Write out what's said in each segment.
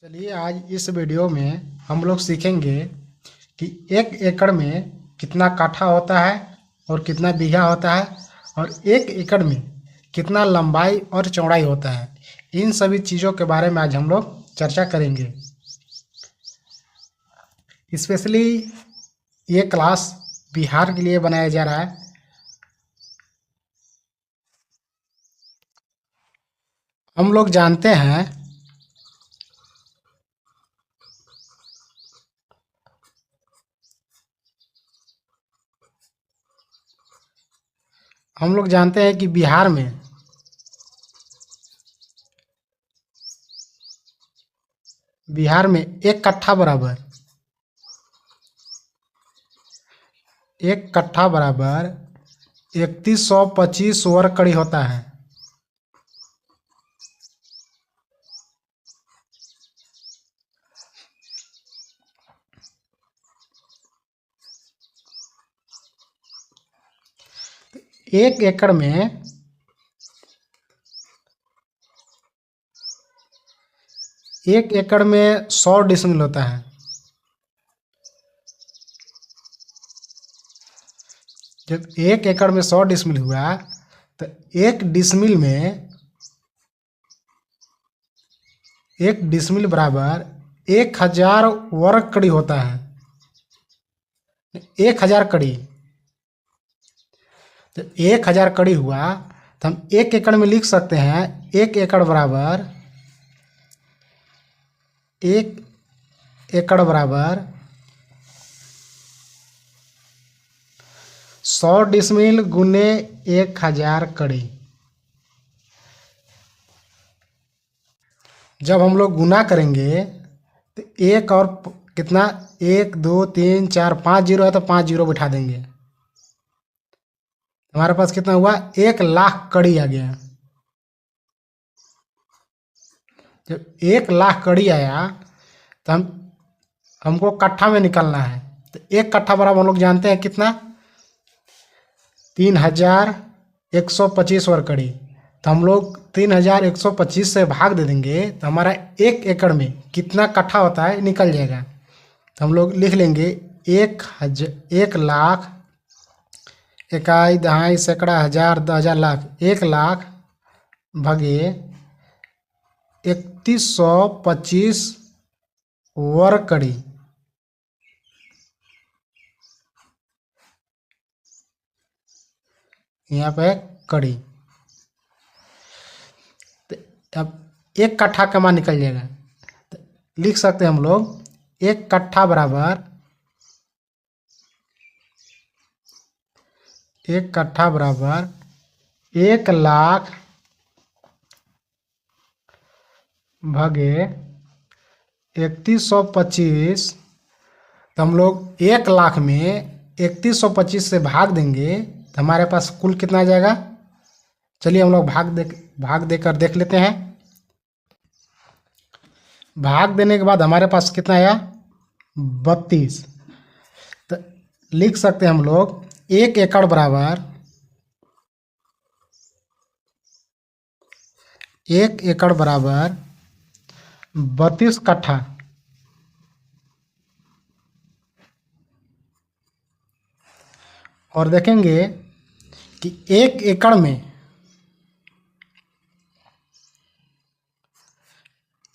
चलिए आज इस वीडियो में हम लोग सीखेंगे कि 1 एकड़ में कितना काठा होता है और कितना बीघा होता है और 1 एकड़ में कितना लंबाई और चौड़ाई होता है। इन सभी चीज़ों के बारे में आज हम लोग चर्चा करेंगे। स्पेशली ये क्लास बिहार के लिए बनाया जा रहा है। हम लोग जानते हैं कि बिहार में 1 कट्ठा बराबर 3125 वर्ग कड़ी होता है। एक एकड़ में 100 डिसमिल होता है। जब 1 एकड़ में 100 डिसमिल हुआ तो 1 डिसमिल बराबर 1000 वर्ग कड़ी होता है। 1000 कड़ी, तो 1000 कड़ी हुआ तो हम 1 एकड़ में लिख सकते हैं 1 एकड़ बराबर 100 डिसमिल गुने 1000 कड़ी। जब हम लोग गुना करेंगे तो एक और कितना 1 2 3 4 5 जीरो है तो 5 जीरो बिठा देंगे। हमारे पास कितना हुआ 1,00,000 कड़ी आ गया। जब 1,00,000 कड़ी आया तो हमको कट्ठा में निकालना है। तो 1 कट्ठा बराबर हम लोग जानते हैं कितना 3125 वर्ग कड़ी। तो हम लोग 3125 से भाग दे देंगे तो हमारा 1 एकड़ में कितना कट्ठा होता है निकल जाएगा। तो हम लोग लिख लेंगे 1,00,000 इकाई दहाई सैकड़ा हजार 10,000 लाख 1,00,000 भागे 3125 वर्ग कड़ी। यहाँ पे कड़ी, तो अब 1 कट्ठा का मान निकल जाएगा। तो लिख सकते हैं हम लोग 1 कट्ठा बराबर 1,00,000 भागे 3125। तो हम लोग 1,00,000 में 3125 से भाग देंगे तो हमारे पास कुल कितना आ जाएगा। चलिए हम लोग भाग देकर देख लेते हैं। भाग देने के बाद हमारे पास कितना आया 32। तो लिख सकते हैं हम लोग 1 एकड़ बराबर 32 कट्ठा। और देखेंगे कि 1 एकड़ में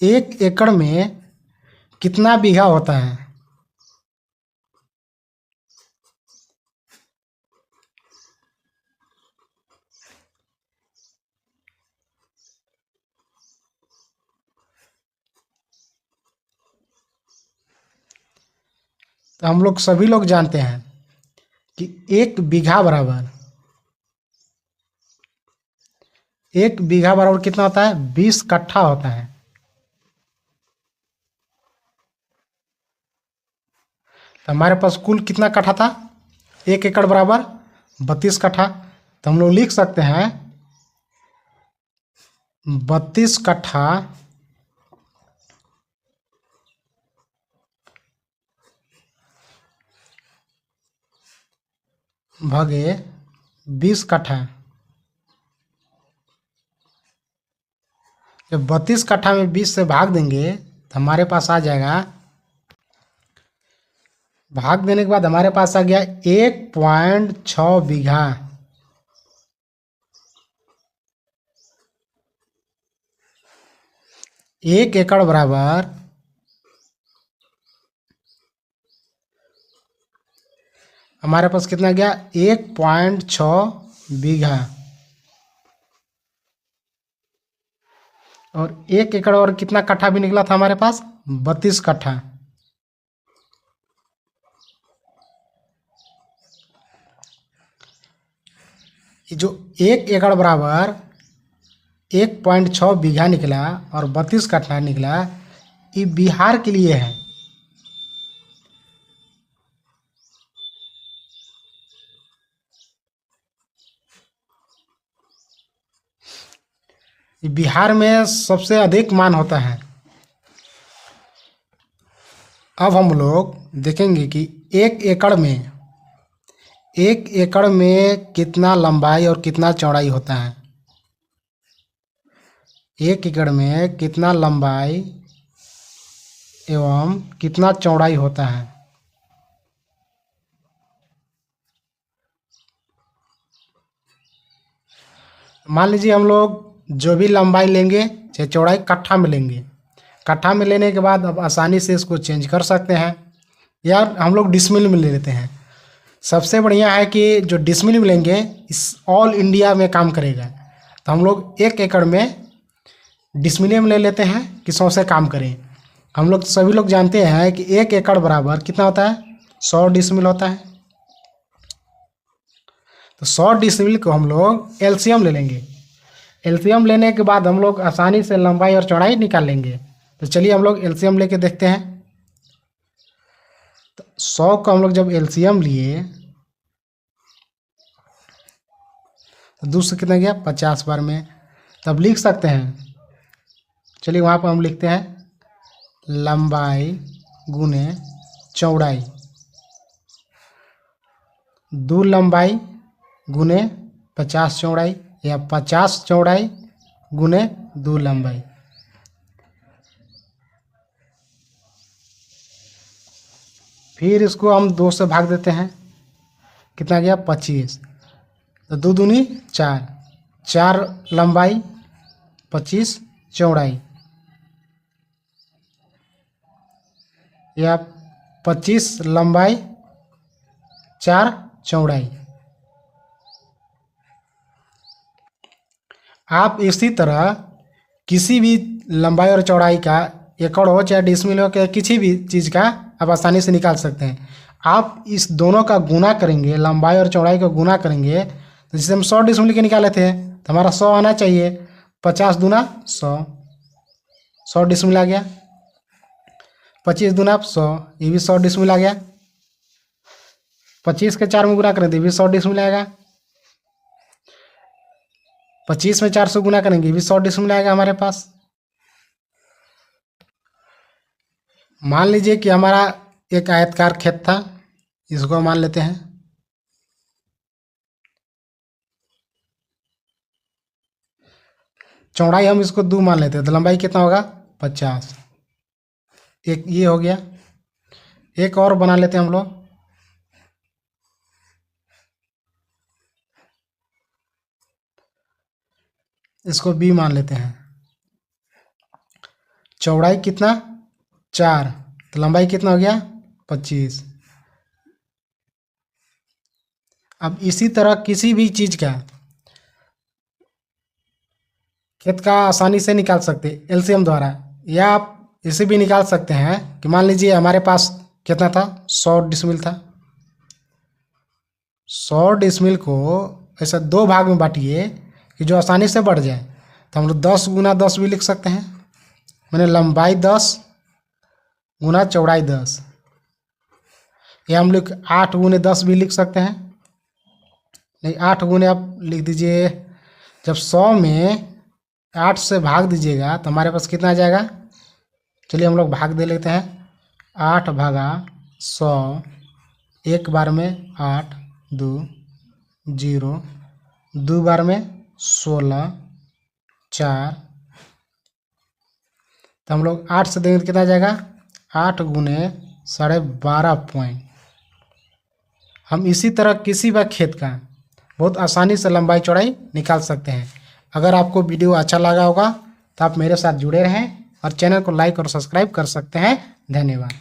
1 एकड़ में कितना बीघा होता है। तो हम लोग सभी लोग जानते हैं कि 1 बीघा बराबर कितना होता है 20 कट्ठा होता है। तो हमारे पास कुल कितना कट्ठा था 1 एकड़ बराबर 32 कट्ठा। तो हम लोग लिख सकते हैं 32 कट्ठा भागे 20 कट्ठा। जब 32 कट्ठा में 20 से भाग देंगे तो हमारे पास आ जाएगा, भाग देने के बाद हमारे पास आ गया 1.6 बीघा। एक एकड़ बराबर हमारे पास कितना गया, 1.6 बीघा। और एक एकड़ और कितना कट्ठा भी निकला था हमारे पास, 32 कट्ठा। जो एक एकड़ बराबर 1.6 बीघा निकला और 32 कट्ठा निकला, ये बिहार के लिए है। बिहार में सबसे अधिक मान होता है। अब हम लोग देखेंगे कि एक एकड़ में कितना लंबाई और कितना चौड़ाई होता है। एक एकड़ में कितना लंबाई एवं कितना चौड़ाई होता है। मान लीजिए हम लोग जो भी लंबाई लेंगे चाहे चौड़ाई कट्ठा में लेंगे, कट्ठा में लेने के बाद अब आसानी से इसको चेंज कर सकते हैं, या हम लोग डिसमिल में ले लेते हैं। सबसे बढ़िया है कि जो डिसमिल में लेंगे इस ऑल इंडिया में काम करेगा। तो हम लोग एक एकड़ में डिसमिल में ले लेते हैं कि 100 से काम करें। हम लोग सभी लोग जानते हैं कि एक एकड़ बराबर कितना होता है, 100 डिसमिल होता है। तो 100 डिसमिल को हम लोग एलसीएम ले लेंगे। एलसीएम लेने के बाद हम लोग आसानी से लंबाई और चौड़ाई निकाल लेंगे। तो चलिए हम लोग एलसीएम लेके देखते हैं। तो 100 को हम लोग जब एलसीएम लिए तो 2 से कितना गया, 50 बार में। तब लिख सकते हैं, चलिए वहाँ पर हम लिखते हैं लंबाई गुने चौड़ाई, 2 लंबाई गुने 50 चौड़ाई, या 50 चौड़ाई गुने 2 लंबाई। फिर इसको हम 2 से भाग देते हैं, कितना गया, 25। तो 2 दूनी 4, 4 लंबाई 25 चौड़ाई, या 25 लंबाई 4 चौड़ाई। आप इसी तरह किसी भी लंबाई और चौड़ाई का, एकड़ हो चाहे डिसमिल हो, किसी भी चीज़ का आप आसानी से निकाल सकते हैं। आप इस दोनों का गुना करेंगे, लंबाई और चौड़ाई का गुना करेंगे, तो जैसे हम 100 डिसमिल के निकाले थे तो हमारा 100 आना चाहिए। 50 दूना 100, 100 डिसमिल आ गया। 25 दूना 100, ये भी 100 डिसमिल आ गया। 25 के 4 में गुना करें तो ये भी 100 डिसमिल आएगा। 25 में 400 गुना करेंगे, ये भी 100 डिसमिल आएगा हमारे पास। मान लीजिए कि हमारा एक आयतकार खेत था, इसको मान लेते हैं। चौड़ाई हम इसको 2 मान लेते हैं, तो लंबाई कितना होगा, 50। एक ये हो गया। एक और बना लेते हैं हम लोग, इसको बी मान लेते हैं। चौड़ाई कितना, 4, तो लंबाई कितना हो गया, 25। अब इसी तरह किसी भी चीज़ का खेत का आसानी से निकाल सकते एलसीएम द्वारा, या आप इसे भी निकाल सकते हैं कि मान लीजिए हमारे पास कितना था, 100 डिसमिल था। 100 डिसमिल को ऐसा 2 भाग में बांटिए कि जो आसानी से बढ़ जाए। तो हम लोग 10 गुना 10 भी लिख सकते हैं, मैंने लंबाई 10 गुना चौड़ाई 10, या हम लोग 8 गुने 10 भी लिख सकते हैं। नहीं, 8 गुने आप लिख दीजिए। जब 100 में 8 से भाग दीजिएगा तो हमारे पास कितना आ जाएगा, चलिए हम लोग भाग दे लेते हैं। 8 भागा 100, एक बार में 8, 2 0, 2 बार में 16, 4, तो हम लोग 8 से देंगे तो कितना जाएगा, 8 गुने 12.5 पॉइंट। हम इसी तरह किसी भी खेत का बहुत आसानी से लंबाई चौड़ाई निकाल सकते हैं। अगर आपको वीडियो अच्छा लगा होगा तो आप मेरे साथ जुड़े रहें और चैनल को लाइक और सब्सक्राइब कर सकते हैं। धन्यवाद।